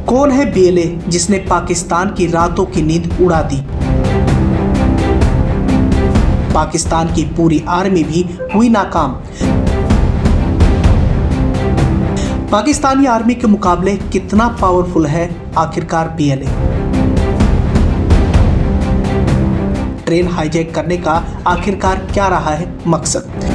कौन है बीएलए जिसने पाकिस्तान की रातों की नींद उड़ा दी? पाकिस्तान की पूरी आर्मी भी हुई नाकाम। पाकिस्तानी आर्मी के मुकाबले कितना पावरफुल है आखिरकार बीएलए? ट्रेन हाईजैक करने का आखिरकार क्या रहा है मकसद?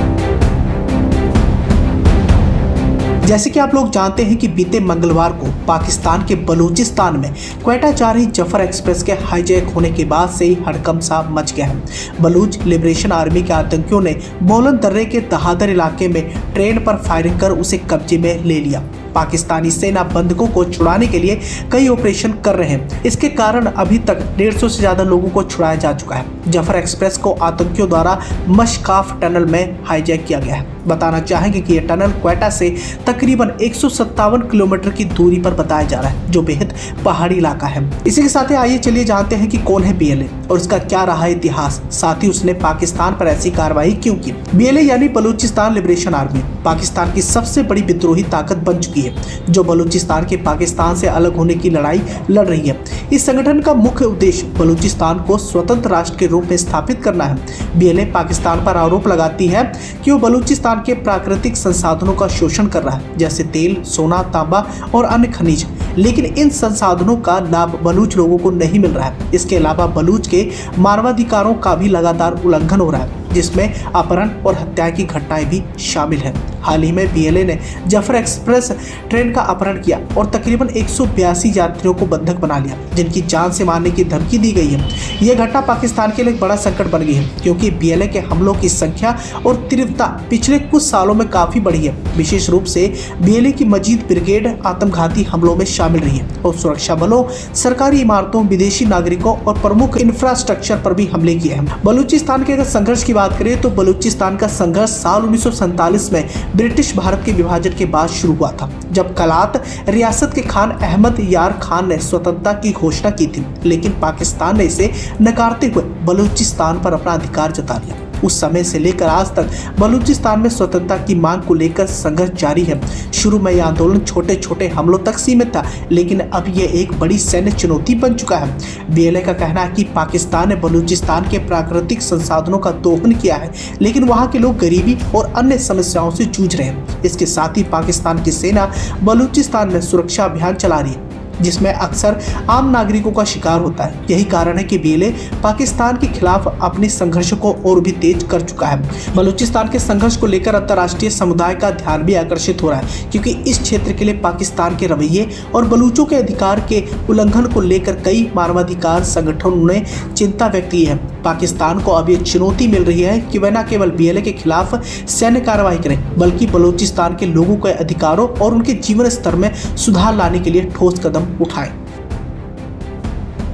जैसे कि आप लोग जानते हैं कि बीते मंगलवार को पाकिस्तान के बलूचिस्तान में क्वेटा जा रही जफर एक्सप्रेस के हाईजैक होने के बाद से ही हड़कंप सा मच गया है। बलूच लिबरेशन आर्मी के आतंकियों ने बोलन दर्रे के दहादर इलाके में ट्रेन पर फायरिंग कर उसे कब्जे में ले लिया। पाकिस्तानी सेना बंधकों को छुड़ाने के लिए कई ऑपरेशन कर रहे हैं। इसके कारण अभी तक 150 से ज्यादा लोगों को छुड़ाया जा चुका है। जफर एक्सप्रेस को आतंकियों द्वारा मशकाफ टनल में हाईजैक किया गया है। बताना चाहेंगे कि यह टनल क्वेटा से तकरीबन 157 किलोमीटर की दूरी पर बताया जा रहा है, जो बेहद पहाड़ी इलाका है। इसी के साथ आइए चलिए जानते हैं कि कौन है बीएलए और इसका क्या रहा है इतिहास, साथ ही उसने पाकिस्तान पर ऐसी कार्रवाई क्यों की। बीएलए यानी बलूचिस्तान लिबरेशन आर्मी पाकिस्तान की सबसे बड़ी विद्रोही ताकत बन चुकी है, जो बलूचिस्तान के पाकिस्तान से अलग होने की लड़ाई लड़ रही है। इस संगठन का मुख्य उद्देश्य बलूचिस्तान को स्वतंत्र राष्ट्र के रूप में स्थापित करना है। बीएलए पाकिस्तान पर आरोप लगाती है कि वो बलूचिस्तान के प्राकृतिक संसाधनों का शोषण कर रहा है, जैसे तेल, सोना, तांबा और अन्य खनिज, लेकिन इन संसाधनों का लाभ बलूच लोगों को नहीं मिल रहा है। इसके अलावा बलूच के मानवाधिकारों का भी लगातार उल्लंघन हो रहा है, जिसमें अपहरण और हत्या की घटनाएं भी शामिल हैं। हाल ही में बीएलए ने जफर एक्सप्रेस ट्रेन का अपहरण किया और तकरीबन 182 यात्रियों को बंधक बना लिया, जिनकी जान से मारने की धमकी दी गई है। यह घटना पाकिस्तान के लिए एक बड़ा संकट बन गई है, क्योंकि बीएलए के हमलों की संख्या और तीव्रता पिछले कुछ सालों में काफी बढ़ी है। विशेष रूप से बीएलए की मजीद ब्रिगेड आत्मघाती हमलों में शामिल रही है और सुरक्षा बलों, सरकारी इमारतों, विदेशी नागरिकों और प्रमुख इंफ्रास्ट्रक्चर पर भी हमले किए हैं। बलूचिस्तान के अगर संघर्ष की बात करें तो बलूचिस्तान का संघर्ष साल 1947 में ब्रिटिश भारत के विभाजन के बाद शुरू हुआ था, जब कलात रियासत के खान अहमद यार खान ने स्वतंत्रता की घोषणा की थी, लेकिन पाकिस्तान ने इसे नकारते हुए बलूचिस्तान पर अपना अधिकार जता लिया। उस समय से लेकर आज तक बलूचिस्तान में स्वतंत्रता की मांग को लेकर संघर्ष जारी है। शुरू में यह आंदोलन छोटे छोटे हमलों तक सीमित था, लेकिन अब यह एक बड़ी सैन्य चुनौती बन चुका है। बीएलए का कहना है कि पाकिस्तान ने बलूचिस्तान के प्राकृतिक संसाधनों का दोहन किया है, लेकिन वहां के लोग गरीबी और अन्य समस्याओं से जूझ रहे हैं। इसके साथ ही पाकिस्तान की सेना बलूचिस्तान में सुरक्षा अभियान चला रही है, जिसमें अक्सर आम नागरिकों का शिकार होता है। यही कारण है कि बीएलए पाकिस्तान के खिलाफ अपने संघर्ष को और भी तेज कर चुका है। बलूचिस्तान के संघर्ष को लेकर अंतर्राष्ट्रीय समुदाय का ध्यान भी आकर्षित हो रहा है, क्योंकि इस क्षेत्र के लिए पाकिस्तान के रवैये और बलूचों के अधिकार के उल्लंघन को लेकर कई मानवाधिकार संगठनों ने चिंता व्यक्त की है। पाकिस्तान को अब ये चुनौती मिल रही है कि वह न केवल बीएलए के खिलाफ सैन्य कार्रवाई करे, बल्कि बलूचिस्तान के लोगों के अधिकारों और उनके जीवन स्तर में सुधार लाने के लिए ठोस कदम उठाएं।